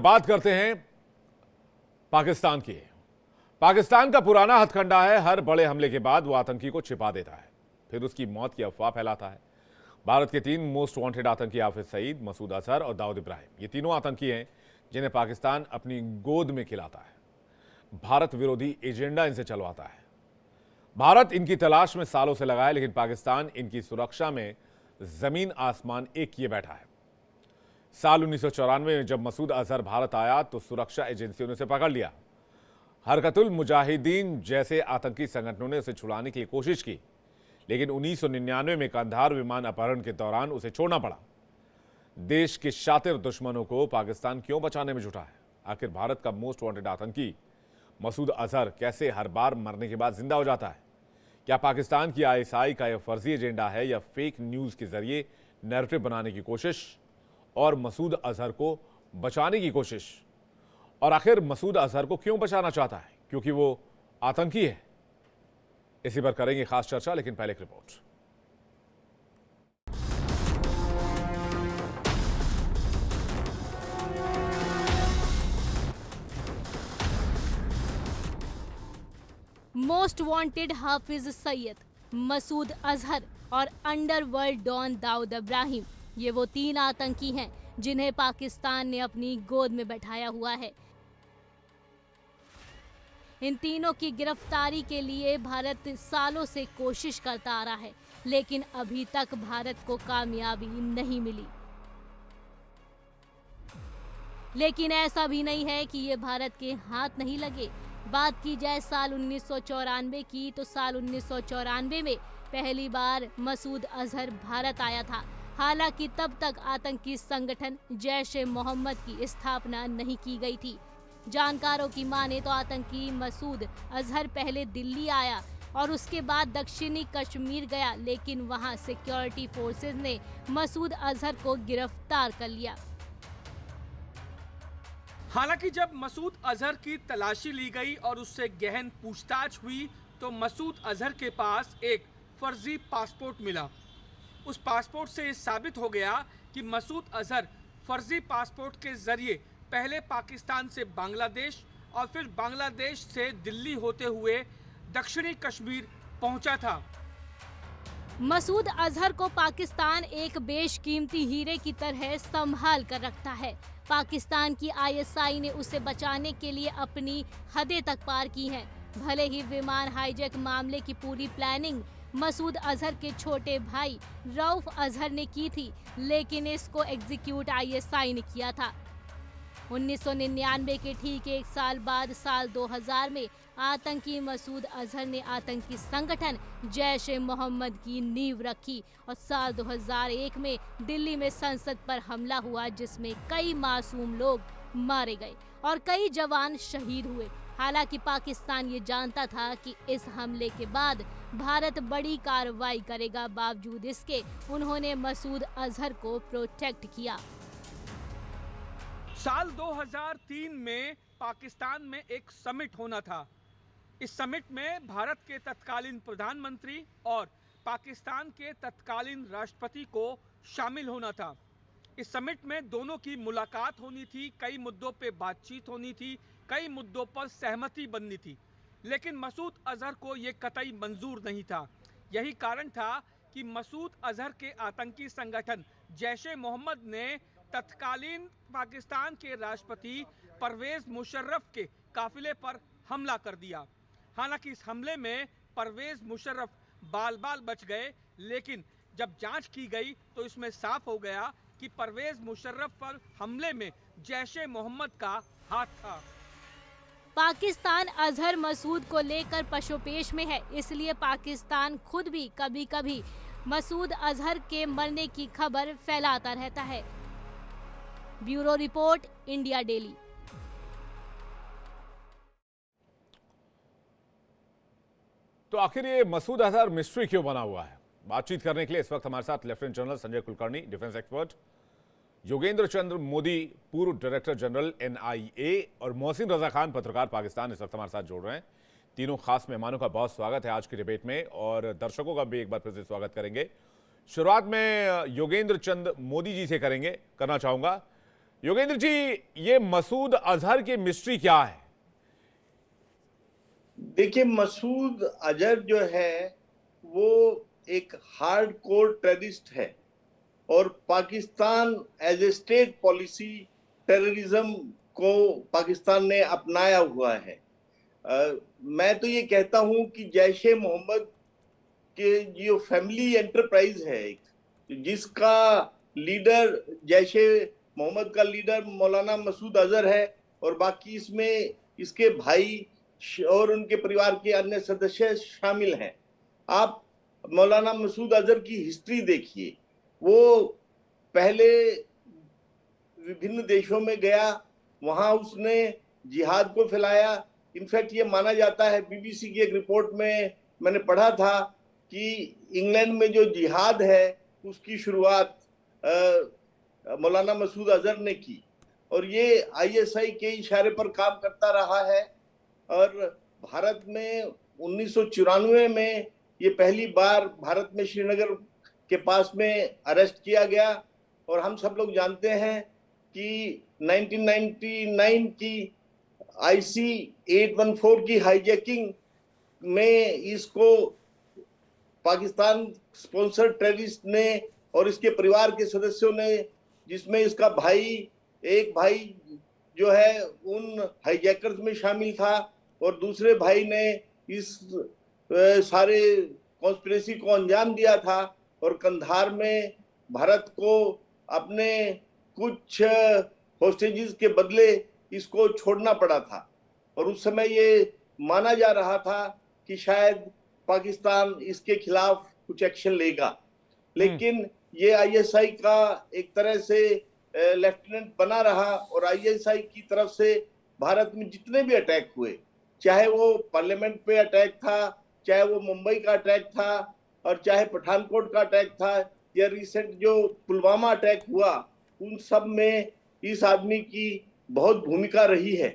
बात करते हैं पाकिस्तान की। पाकिस्तान का पुराना हथकंडा है, हर बड़े हमले के बाद वो आतंकी को छिपा देता है, फिर उसकी मौत की अफवाह फैलाता है। भारत के 3 मोस्ट वांटेड आतंकी हाफिज सईद, मसूद अजहर और दाऊद इब्राहिम, ये तीनों आतंकी हैं जिन्हें पाकिस्तान अपनी गोद में खिलाता है। भारत विरोधी एजेंडा इनसे चलवाता है। भारत इनकी तलाश में सालों से लगा है, लेकिन पाकिस्तान इनकी सुरक्षा में जमीन आसमान एक किए बैठा है। साल 1994 में जब मसूद अजहर भारत आया तो सुरक्षा एजेंसियों ने उसे पकड़ लिया। हरकतुल मुजाहिदीन जैसे आतंकी संगठनों ने उसे छुड़ाने की कोशिश की, लेकिन 1999 में कंधार विमान अपहरण के दौरान उसे छोड़ना पड़ा। देश के शातिर दुश्मनों को पाकिस्तान क्यों बचाने में जुटा है? आखिर भारत का मोस्ट वांटेड आतंकी मसूद अजहर कैसे हर बार मरने के बाद जिंदा हो जाता है? क्या पाकिस्तान की आईएसआई का यह फर्जी एजेंडा है या फेक न्यूज के जरिए नैरेटिव बनाने की कोशिश और मसूद अजहर को बचाने की कोशिश? और आखिर मसूद अजहर को क्यों बचाना चाहता है? क्योंकि वो आतंकी है। इसी पर करेंगे खास चर्चा, लेकिन पहले एक report. Most wanted Hafiz Saeed, Masood Azhar और अंडरवर्ल्ड डॉन दाऊद इब्राहिम, ये वो 3 आतंकी हैं जिन्हें पाकिस्तान ने अपनी गोद में बैठाया हुआ है। इन तीनों की गिरफ्तारी के लिए भारत सालों से कोशिश करता आ रहा है, लेकिन अभी तक भारत को कामयाबी नहीं मिली। लेकिन ऐसा भी नहीं है कि ये भारत के हाथ नहीं लगे। बात की जाए साल 1994 की, तो साल 1994 में पहली बार मसूद अजहर भारत आया था। हालांकि तब तक आतंकी संगठन जैश ए मोहम्मद की स्थापना नहीं की गई थी। जानकारों की माने तो आतंकी मसूद अजहर पहले दिल्ली आया और उसके बाद दक्षिणी कश्मीर गया, लेकिन वहां सिक्योरिटी फोर्सेस ने मसूद अजहर को गिरफ्तार कर लिया। हालांकि जब मसूद अजहर की तलाशी ली गई और उससे गहन पूछताछ हुई तो मसूद अजहर के पास एक फर्जी पासपोर्ट मिला। उस पासपोर्ट से ये साबित हो गया कि मसूद अजहर फर्जी पासपोर्ट के जरिए पहले पाकिस्तान से बांग्लादेश और फिर बांग्लादेश से दिल्ली होते हुए दक्षिणी कश्मीर पहुंचा था। मसूद अजहर को पाकिस्तान एक बेशकीमती हीरे की तरह संभाल कर रखता है। पाकिस्तान की आईएसआई ने उसे बचाने के लिए अपनी हदें तक पार की हैं। भले ही विमान हाईजैक मामले की पूरी प्लानिंग मसूद अजहर के छोटे भाई रऊफ अजहर ने की थी, लेकिन इसको एग्जीक्यूट आईएसआई ने किया था। 1999 के ठीक 1 साल बाद साल 2000 में आतंकी मसूद अजहर ने आतंकी संगठन जैश ए मोहम्मद की नींव रखी और साल 2001 में दिल्ली में संसद पर हमला हुआ, जिसमें कई मासूम लोग मारे गए और कई जवान शहीद हुए। हालांकि पाकिस्तान ये जानता था कि इस हमले के बाद भारत बड़ी कार्रवाई करेगा, बावजूद इसके उन्होंने मसूद अजहर को प्रोटेक्ट किया। साल 2003 में पाकिस्तान में एक समिट होना था। इस समिट में भारत के तत्कालीन प्रधानमंत्री और पाकिस्तान के तत्कालीन राष्ट्रपति को शामिल होना था। इस समिट में दोनों की मुलाकात होनी थी, कई मुद्दों पे बातचीत होनी थी, कई मुद्दों पर सहमति बननी थी, लेकिन मसूद अजहर को ये कतई मंजूर नहीं था। यही कारण था कि मसूद अजहर के आतंकी संगठन जैश ए मोहम्मद ने तत्कालीन पाकिस्तान के राष्ट्रपति परवेज मुशर्रफ के काफिले पर हमला कर दिया। हालांकि इस हमले में परवेज मुशर्रफ बाल बाल बच गए, लेकिन जब जांच की गई तो इसमें साफ हो गया कि परवेज मुशर्रफ पर हमले में जैश ए मोहम्मद का हाथ था। पाकिस्तान अजहर मसूद को लेकर पशोपेश में है, इसलिए पाकिस्तान खुद भी कभी कभी मसूद अजहर के मरने की खबर फैलाता रहता है। Bureau report, India daily. तो आखिर ये मसूद अजहर मिस्ट्री क्यों बना हुआ है? बातचीत करने के लिए इस वक्त हमारे साथ lieutenant general Sanjay Kulkarni, defence expert, Yogendra Chandra Modi, पूर्व डायरेक्टर जनरल एनआईए, और मोहसिन रजा खान, पत्रकार, पाकिस्तान, इस वक्त हमारे साथ जुड़ रहे हैं। तीनों खास मेहमानों का बहुत स्वागत है आज की डिबेट में, और दर्शकों का भी एक बार फिर से स्वागत करेंगे। शुरुआत में योगेंद्र चंद्र मोदी जी से करना चाहूंगा। योगेंद्र जी, ये मसूद अजहर की मिस्ट्री क्या है? देखिए, मसूद अजहर जो है वो एक हार्ड कोर टेररिस्ट है और Pakistan as a state policy terrorism को पाकिस्तान ने अपनाया हुआ है। मैं तो ये कहता हूं कि जैश ए मोहम्मद के जो फैमिली एंटरप्राइज है जिसका लीडर जैश ए मोहम्मद का लीडर मौलाना मसूद अजहर है और बाकी इसमें इसके भाई और उनके परिवार के अन्य सदस्य शामिल हैं। आप मौलाना मसूद अजहर की हिस्ट्री देखिए, वो पहले विभिन्न देशों में गया, वहां उसने जिहाद को फैलाया। इनफैक्ट ये माना जाता है, बीबीसी की एक रिपोर्ट में मैंने पढ़ा था कि इंग्लैंड में जो जिहाद है उसकी शुरुआत मौलाना मसूद अजहर ने की और ये आईएसआई के इशारे पर काम करता रहा है। और भारत में 1994 में ये पहली बार भारत में श्रीनगर के पास में अरेस्ट किया गया और हम सब लोग जानते हैं कि 1999 की IC 814 की हाईजैकिंग में इसको पाकिस्तान स्पॉन्सर टेररिस्ट ने और इसके परिवार के सदस्यों ने, जिसमें इसका एक भाई जो है उन हाईजैकर्स में शामिल था और दूसरे भाई ने इस सारे कॉन्स्पिरेसी को अंजाम दिया था और कंधार में भारत को अपने कुछ होस्टेजेस के बदले इसको छोड़ना पड़ा था और उस समय ये माना जा रहा था कि शायद पाकिस्तान इसके खिलाफ कुछ एक्शन लेगा, लेकिन ये आईएसआई का एक तरह से लेफ्टिनेंट बना रहा और आईएसआई की तरफ से भारत में जितने भी अटैक हुए, चाहे वो पार्लियामेंट पे अटैक था, चाहे वो मुंबई का अटैक था और चाहे पठानकोट का अटैक था या रिसेंट जो पुलवामा अटैक हुआ, उन सब में इस आदमी की बहुत भूमिका रही है।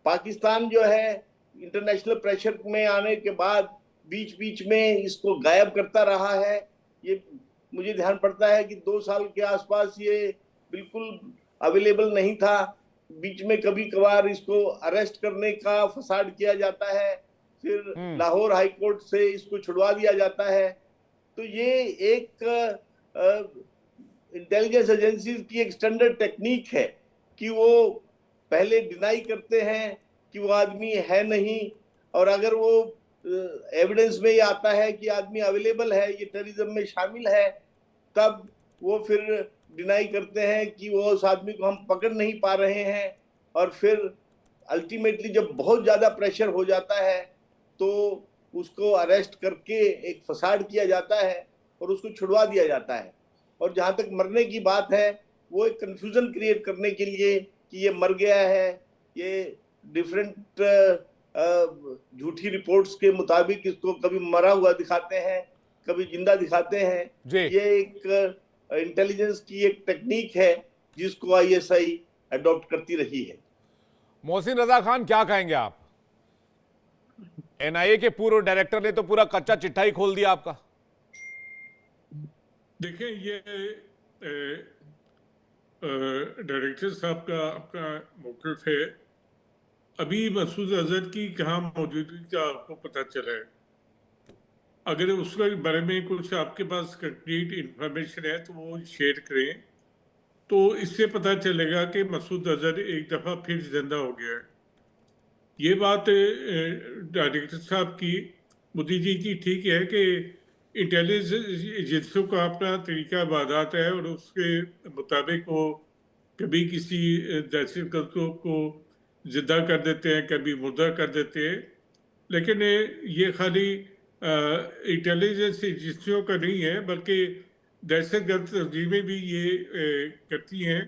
पाकिस्तान जो है इंटरनेशनल प्रेशर में आने के बाद बीच बीच में इसको गायब करता रहा है। ये मुझे ध्यान पड़ता है कि 2 साल के आसपास ये बिल्कुल अवेलेबल नहीं था। बीच में कभी कभार इसको अरेस्ट करने का फसाड किया जाता है, फिर लाहौर हाई कोर्ट से इसको छुड़वा दिया जाता है। तो ये एक इंटेलिजेंस एजेंसी की एक स्टैंडर्ड टेक्निक है कि वो पहले डिनाई करते हैं कि वो आदमी है नहीं, और अगर वो एविडेंस में ये आता है कि आदमी अवेलेबल है, ये टेररिज्म में शामिल है, तब वो फिर डिनाई करते हैं कि वो उस आदमी को हम पकड़ नहीं पा रहे हैं। और फिर अल्टीमेटली जब बहुत ज्यादा प्रेशर हो जाता है तो उसको अरेस्ट करके एक फसाड किया जाता है और उसको छुड़वा दिया जाता है। और जहां तक मरने की बात है, वो एक कंफ्यूजन क्रिएट करने के लिए कि ये मर गया है, ये डिफरेंट झूठी रिपोर्ट्स के मुताबिक इसको कभी मरा हुआ दिखाते हैं, कभी जिंदा दिखाते हैं। ये एक इंटेलिजेंस की एक टेक्निक है जिसको आईएसआई अडॉप्ट करती रही है। मोहसिन रजा खान, क्या कहेंगे आप? एनआईए के पूर्व डायरेक्टर ने तो पूरा कच्चा चिट्ठा ही खोल दिया आपका। देखिए, ये डायरेक्टर साहब का अपना मौक़िफ़ है। अभी मसूद अजहर की कहाँ मौजूदगी का आपको पता चला है? अगर उसके बारे में कुछ आपके पास कंक्रीट इंफॉर्मेशन है तो वो शेयर करें, तो इससे पता चलेगा कि मसूद अजहर एक दफ़ा फिर जिंदा हो गया है। ये बात डायरेक्टर साहब की, मोदी जी की ठीक है कि इंटेलिजेंस एजेंसियों का अपना तरीका वादात है और उसके मुताबिक वो कभी किसी दहशतगर्दों को जिंदा कर देते हैं, कभी मुर्दा कर देते हैं। लेकिन ये खाली इंटेलिजेंस एजेंसियों का नहीं है, बल्कि दहशतगर्द तंजीमें भी ये करती हैं।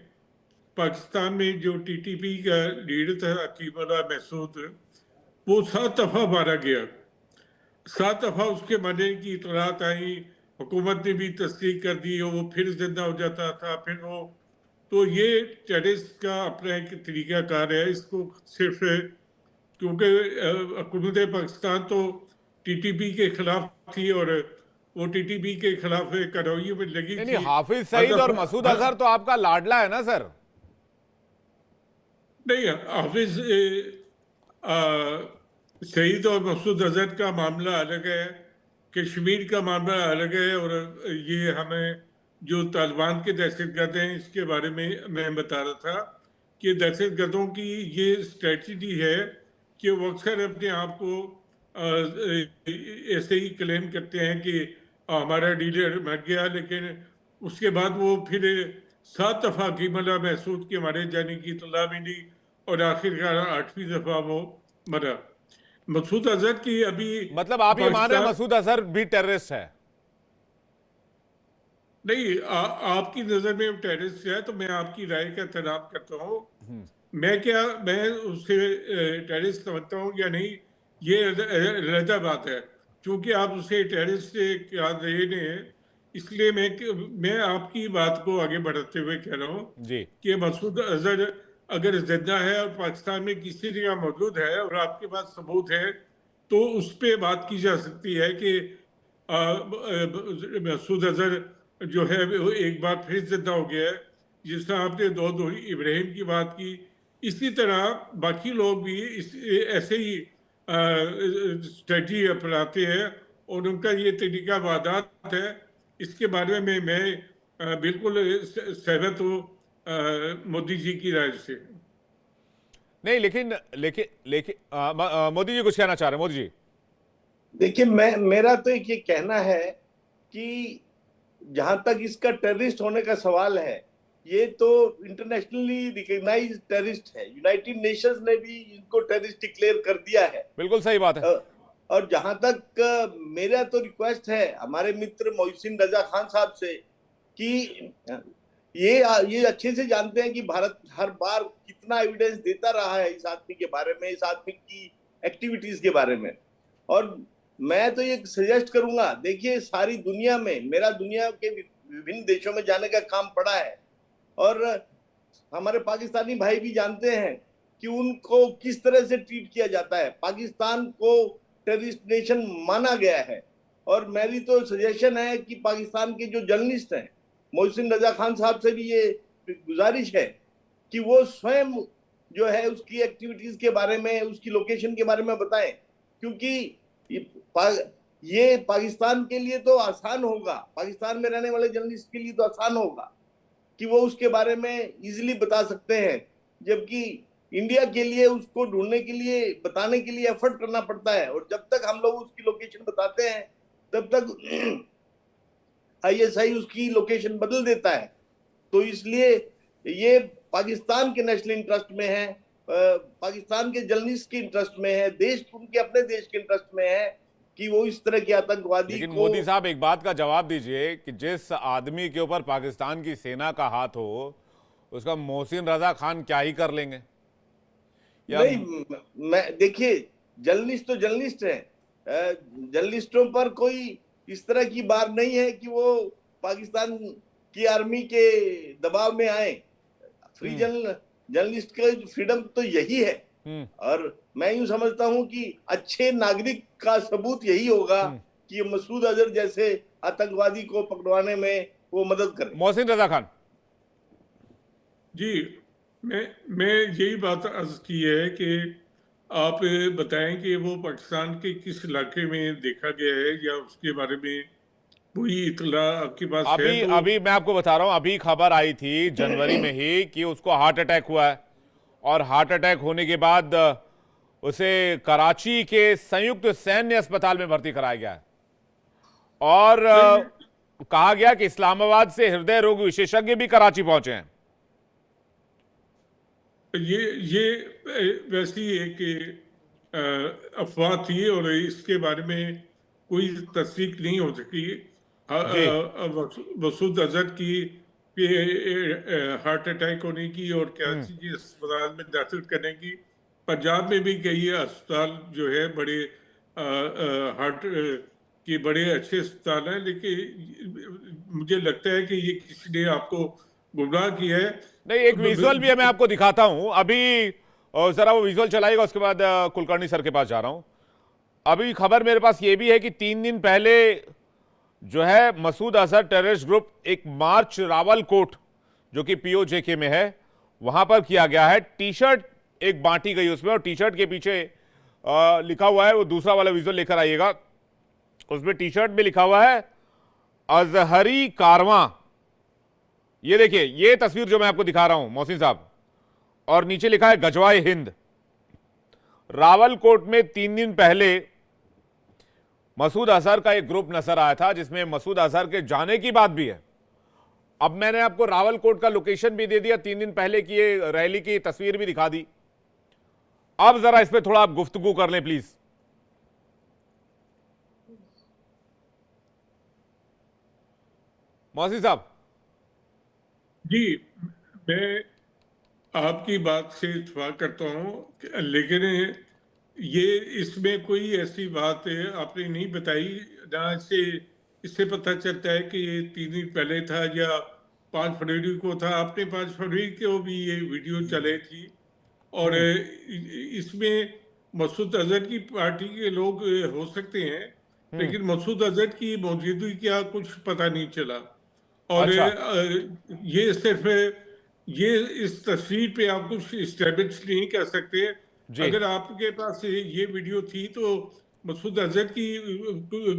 पाकिस्तान में जो टीटीपी का लीडर था अकीमुल्लाह महसूद, वो 7 दफ़ा मारा गया। 7 दफ़ा उसके मरने की इतलात आई, हुकूमत ने भी तस्दीक कर दी, वो फिर जिंदा हो जाता था, फिर वो। तो ये टेररिस्ट का अपना एक तरीक़ाकार है। इसको सिर्फ क्योंकि हुकूमत पाकिस्तान तो टीटीपी के खिलाफ थी और वो टीटीपी के खिलाफ कार्रवाई में लगी थी। हाफिज सईद और मसूद अजहर तो आपका लाडला है ना सर? नहीं, हाफिज सईद और मसूद अजहर का मामला अलग है, कश्मीर का मामला अलग है, और ये हमें जो तालिबान के दहशतगर्द हैं इसके बारे में मैं बता रहा था कि दहशतगर्दों की ये स्ट्रेटजी है कि वो अक्सर अपने आप को ऐसे ही क्लेम करते हैं कि हमारा लीडर मर गया, लेकिन उसके बाद वो फिर 7 दफा कीमला महसूद के मारे जाने की इतला मिली और आखिरकार 8वीं दफा वो मरा। मसूद अजहर की अभी मतलब आप ये मान रहे हैं पाकिस्तान मसूद अजहर भी टेररिस्ट है? नहीं, आपकी नजर में टेररिस्ट है तो मैं आपकी राय का एहतराम करता हूँ। मैं उसे टेररिस्ट समझता हूँ या नहीं, ये अलग बात है। क्योंकि आप उसे टेररिस्ट से क्या रहे हैं, इसलिए मैं आपकी बात को आगे बढ़ाते हुए कह रहा हूँ जी। कि मसूद अजहर अगर जिंदा है और पाकिस्तान में किसी जगह मौजूद है और आपके पास सबूत है, तो उस पर बात की जा सकती है कि मसूद अजहर जो है वो एक बार फिर जिंदा हो गया है। जिस तरह आपने दो इब्राहिम की बात की, इसी तरह बाकी लोग भी ऐसे ही स्ट्रेटजी अपनाते हैं और उनका ये तरीका वादात है। इसके बारे में मैं बिल्कुल सहमत हूँ मोदी जी की राय से। नहीं, लेकिन लेकिन लेकिन मोदी जी कुछ कहना चाह रहे हैं। मोदी जी देखिए, मेरा तो एक ये कहना है कि जहां तक इसका टेररिस्ट होने का सवाल है, ये तो इंटरनेशनली रिकॉग्नाइज्ड टेररिस्ट है। यूनाइटेड नेशंस ने भी इनको टेररिस्ट डिक्लेयर कर दिया है। बिल्कुल सही बात है। और जहां तक मेरा तो रिक्वेस्ट है हमारे मित्र मोहसिन रजा खान साहब से कि ये अच्छे से जानते हैं कि भारत हर बार कितना एविडेंस देता रहा है इस आदमी के बारे में, इस आदमी की एक्टिविटीज के बारे में। और मैं तो ये सजेस्ट करूंगा, देखिए सारी दुनिया में, मेरा दुनिया के विभिन्न देशों में जाने का काम पड़ा है और हमारे पाकिस्तानी भाई भी जानते हैं कि उनको किस तरह से ट्रीट किया जाता है। पाकिस्तान को टेररिस्ट नेशन माना गया है और मेरी तो सजेशन है कि पाकिस्तान के जो जर्नलिस्ट हैं, मोहसिन रजा खान साहब से भी ये गुजारिश है कि वो स्वयं जो है उसकी एक्टिविटीज के बारे में, उसकी लोकेशन के बारे में बताएं, क्योंकि ये पाकिस्तान के लिए तो आसान होगा, पाकिस्तान में रहने वाले जर्नलिस्ट के लिए तो आसान होगा कि वो उसके बारे में इजीली बता सकते हैं, जबकि इंडिया के लिए उसको ढूंढने के लिए, बताने के लिए एफर्ट करना पड़ता है। और जब तक हम लोग उसकी लोकेशन बताते हैं तब तक आईएसआई उसकी लोकेशन बदल देता है। तो इसलिए ये पाकिस्तान के नेशनल इंटरेस्ट में है, पाकिस्तान के जर्नलिस्ट के इंटरेस्ट में है, देश उनके अपने देश के इंटरेस्ट में है कि वो इस तरह के आतंकवादी लेकिन को। मोदी साहब एक बात का जवाब दीजिए कि जिस आदमी के ऊपर पाकिस्तान की सेना का हाथ हो उसका मोहसिन रजा खान क्या ही कर लेंगे? नहीं, मैं देखिए, जर्नलिस्ट तो जर्नलिस्ट है, जर्नलिस्टों पर कोई इस तरह की बात नहीं है कि वो पाकिस्तान की आर्मी के दबाव में आए। फ्री जर्नलिस्ट का फ्रीडम तो यही है। और मैं यूं समझता हूं कि अच्छे नागरिक का सबूत यही होगा कि मसूद अजहर जैसे आतंकवादी को पकड़वाने में वो मदद करे। मोहसिन रजा खान जी, मैं यही बात अर्ज की है कि आप बताएं कि वो पाकिस्तान के किस इलाके में देखा गया है या उसके बारे में कोई इतला आपके पास है? तो अभी मैं आपको बता रहा हूं, अभी खबर आई थी जनवरी में ही कि उसको हार्ट अटैक हुआ है और हार्ट अटैक होने के बाद उसे कराची के संयुक्त सैन्य अस्पताल में भर्ती कराया गया है और कहा गया कि इस्लामाबाद से हृदय रोग विशेषज्ञ भी कराची पहुंचे हैं। ये वैसी एक अफवाह थी और इसके बारे में कोई तस्दीक नहीं हो सकी। मसूद अजहर की हार्ट अटैक होने की और कराची के अस्पताल में दाखिल करने की, पंजाब में भी कई अस्पताल जो है बड़े हार्ट के बड़े अच्छे अस्पताल हैं, लेकिन मुझे लगता है कि ये किसी ने आपको गुमराह किया है। नहीं, एक विजुअल भी है, मैं आपको दिखाता हूं अभी, जरा वो विजुअल चलाएगा, उसके बाद कुलकर्णी सर के पास जा रहा हूं। अभी खबर मेरे पास ये भी है कि 3 दिन पहले जो है मसूद अजहर टेररिस्ट ग्रुप एक मार्च रावलकोट जो कि पीओजेके में है वहां पर किया गया है। टी शर्ट एक बांटी गई उसमें, और टी शर्ट के पीछे लिखा हुआ है, वो दूसरा वाला विजुअल लेकर आइएगा, उसमें टी शर्ट में लिखा हुआ है अजहरी कारवां। ये देखिए, ये तस्वीर जो मैं आपको दिखा रहा हूं मोहसिन साहब, और नीचे लिखा है गजवाए हिंद। रावलकोट में 3 दिन पहले मसूद अजहर का एक ग्रुप नजर आया था, जिसमें मसूद अजहर के जाने की बात भी है। अब मैंने आपको रावलकोट का लोकेशन भी दे दिया, 3 दिन पहले की ये रैली की तस्वीर भी दिखा दी। अब जरा इस पे थोड़ा आप गुफ्तगू कर लें प्लीज। मौसी साहब। जी, मैं आपकी बात से इत्तेफाक करता हूँ, लेकिन ये इसमें कोई ऐसी बात आपने नहीं बताई ना। इससे पता चलता है कि ये 3 दिन पहले था या 5 फरवरी को था। आपने 5 फरवरी को भी ये वीडियो चले थी, और इसमें मसूद अजहर की पार्टी के लोग हो सकते हैं, लेकिन मसूद अजहर की मौजूदगी क्या कुछ पता नहीं चला। और अच्छा। ये सिर्फ ये इस तस्वीर पे आप कुछ इस्टेब्लिश नहीं कर सकते। अगर आपके पास ये वीडियो थी तो मसूद अजहर की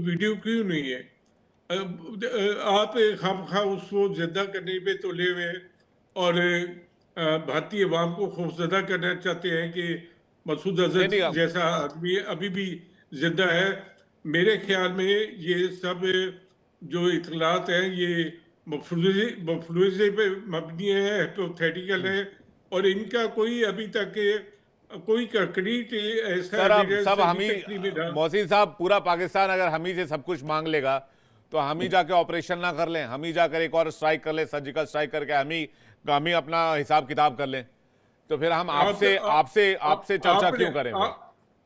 वीडियो क्यों नहीं है? आप खामखा उसको जिंदा करने पे तुले हुए हैं, और भारतीय अवाम को खौफजदा करना चाहते हैं कि मसूद अजहर जैसा आदमी अभी भी जिंदा है। मेरे ख्याल में ये सब जो इतलात हैं ये मफरूज़े पे मबनी है, हिपोथेटिकल है, और इनका कोई अभी तक कोई कंक्रीट ऐसा सब हम ही, मोहसिन साहब, पूरा पाकिस्तान अगर हम ही से सब कुछ मांग लेगा तो हम ही जाके ऑपरेशन ना कर लें, हम ही जाकर एक और स्ट्राइक कर लें, सर्जिकल स्ट्राइक करके हम ही अपना हिसाब किताब कर लें, तो फिर हम आपसे चर्चा क्यों करें?